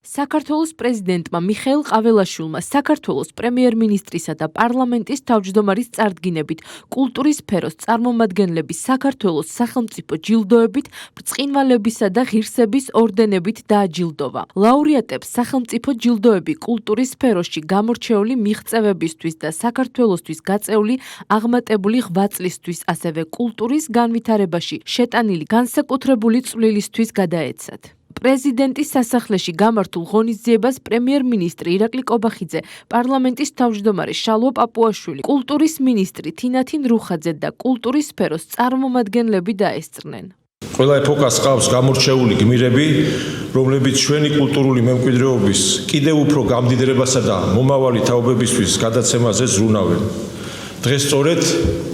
საქართველოს პრეზიდენტმა მიხეილ ყაველაშვილმა საქართველოს პრემიერ-მინისტრისა და პარლამენტის თავმჯდომარის წარდგინებით კულტურის სფეროს წარმომადგენლების საქართველოს სახელმწიფო ჯილდოებით, ბრწყინვალებისა და ღირსების ორდენებით დააჯილდოვა. ლაურეატებს სახელმწიფო ჯილდოები კულტურის სფეროში გამორჩეული მიღწევებისთვის და საქართველოსთვის გაწეული აღმატებული ღვაწლისთვის, ასევე კულტურის განვითარებაში შეტანილი განსაკუთრებული წვლილისთვის გადაეცათ. პრეზიდენტის სასახლეში გამართულ ღონისძიებას პრემიერ-მინისტრი ირაკლი კობახიძე, პარლამენტის თავმჯდომარე შალვა პაპუაშვილი, კულტურის მინისტრი თინათინ რუხაძე და კულტურის სფეროს წარმომადგენლები დაესწრნენ. ყველა ეპოქას ჰყავს გამორჩეული გმირები, რომლებიც ჩვენი კულტურული მემკვიდრეობის კიდევ უფრო გამდიდრებასა და მომავალი თაობებისთვის გადაცემაზე ზრუნავენ. დღეს სწორედ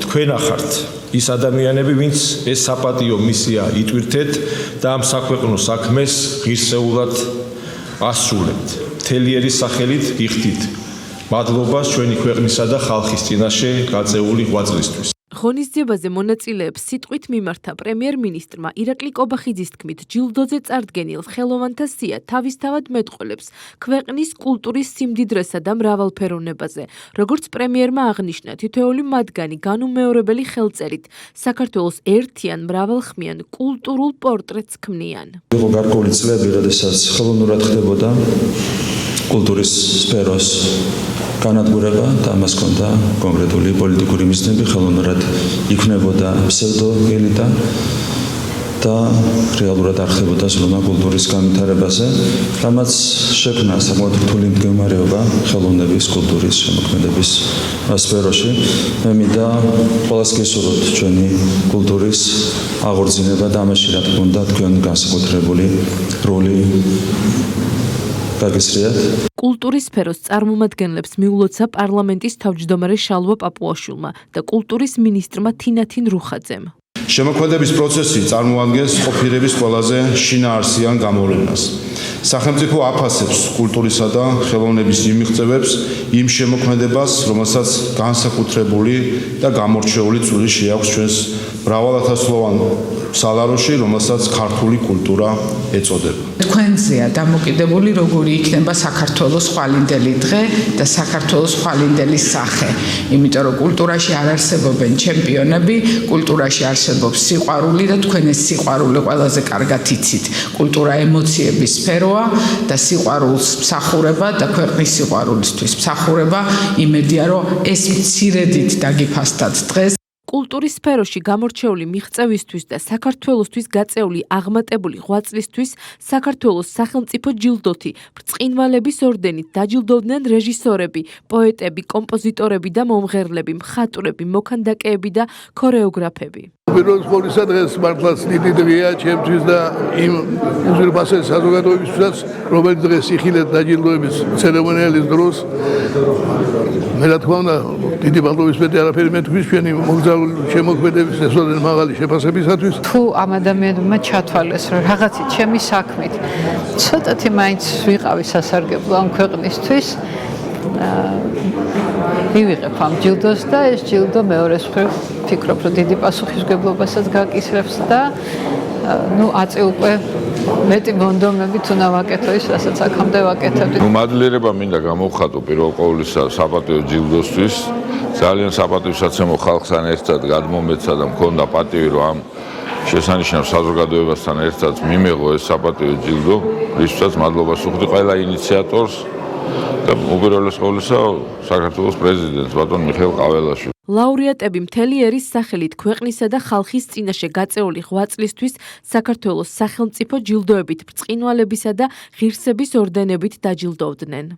თქვენ ახართ ის ადამიანები, ვინც ეს საპატიო მისია იტვირთეთ და ამ საქვეყნო საქმეს ღირსეულად ასრულებთ. მთელი სახელით გიხდით მადლობას ჩვენი ქვეყნისა და ხალხის წინაშე გაწეული ღვაწლისთვის. ღონისძიებაზე მონაწილეებს სიტყვით მიმართა პრემიერ-მინისტრმა ირაკლი კობახიძის თქმით, ჯილდოზე წარდგენილ ხელოვანთა სია თავისთავად მეტყველებს ქვეყნის კულტურის სიმდიდრესა და მრავალფეროვნებაზე. როგორც პრემიერმა აღნიშნა, თითოეული მათგანი განუმეორებელი ხელწერით საქართველოს ერთიან მრავალხმიან კულტურულ პორტრეტს ქმნიან. იყო გარკვეული წლები, როდესაც ხელოვნურად ხდებოდა კულტურის სფეროს განადგურება და ამას ჰქონდა კონკრეტული პოლიტიკური მიზნები, ხელოვნურად იქმნებოდა ფსევდოელიტა და რეალურად არ ხდებოდა ზრუნვა კულტურის განვითარებაზე, რამაც შექმნა საკმაოდ რთული მდგომარეობა ხელოვნების, კულტურის შემოქმედების სფეროში. მე მინდა ყველას გესურვოთ ჩვენი კულტურის აღორძინება და ამაში რა თქმა უნდა თქვენ განსაკუთრებული როლი გაგესრიათ. კულტურის სფეროს წარმომადგენლებს მიულოცა პარლამენტის თავმჯდომარე შალვა პაპუაშვილმა და კულტურის მინისტრმა თინათინ რუხაძემ. შემოქმედების პროცესი წარმოადგენს ყოფირების ყველაზე შინაარსიან გამოვლენას. სახელმწიფო აფასებს კულტურისა და ხელოვნების იმ მიღწევებს, იმ შემოქმედებას, რომელსაც განსაკუთრებული და გამორჩეული წვლილი შეაქვს ჩვენს მრავალათასწლოვან სალაროში, რომელსაც ქართული კულტურა ეწოდება. თქვენზეა დამოკიდებული, როგორი იქნება საქართველოს ხვალინდელი დღე და საქართველოს ხვალინდელი სახე. იმიტომ რომ კულტურაში არ არსებობენ ჩემპიონები, კულტურაში არსებობს სიყვარული და თქვენ ეს სიყვარული ყველაზე კარგად იცით. კულტურა ემოციების სფეროა და სიყვარულს მსახურება და ქვეყნის სიყვარულისთვის მსახურება იმედია, რომ ეს მცირედით დაგიფასდათ დღეს. კულტურის სფეროში გამორჩეული მიღწევისთვის და საქართველოსთვის გაწეული აღმატებული ღვაწლისთვის საქართველოს სახელმწიფო ჯილდოთი, ბრწყინვალების ორდენით დაჯილდოვდნენ რეჟისორები, პოეტები, კომპოზიტორები და მომღერლები, მხატვრები, მოქანდაკეები და ქორეოგრაფები. პირველ ყოვლისა დღეს მართლაც დიდი დღეა ჩემთვის და იმ უზრუნველყოფილი საზოგადოებისთვისაც, რომელიც დღეს იხილეთ დაჯილდოების ცერემონიალის დროს. მე რა თქმა უნდა, დიდი მადლობის მეტი არაფერი მე თქვის ჩვენი მოგზაურული შემოქმედების ესოდენ მაღალი შეფასებისათვის. თუ ამ ადამიანებმა ჩათვალეს, რომ რაღაცით ჩემი საქმით ცოტათი მაინც ვიყავი სასარგებლო ამ ქვეყნისთვის, მივიღებ ამ ჯილდოს და ეს ჯილდო მეორეს მხრივ ვფიქრობ, რომ დიდი პასუხისმგებლობასაც გაკისრებს და აწილყვე მეტი მონდომებით უნდა ვაკეთო ის, რასაც აქამდე ვაკეთებდი. მადლიერება მინდა გამოვხატო პირველ ყოვლისა საპატიო ჯილდოსთვის. ძალიან საპატიო-საცემო ხალხთან ერთად გადმომეცა და მქონდა პატივი, რომ ამ შესანიშნავ საზოგადოებასთან ერთად მიმეღო ეს საპატიო ჯილდო, რისთვისაც მადლობას ვუხდი ყველა ინიციატორს და უპირველეს ყოვლისა საქართველოს პრეზიდენტს ბატონ მიხეილ ყაველაშვილს. ლაურეატები მთელი ერის სახელით ქვეყნისა და ხალხის წინაშე გაწეული ღვაწლისთვის საქართველოს სახელმწიფო ჯილდოებით, ბრწყინვალებისა და ღირსების ორდენებით დაჯილდოვდნენ.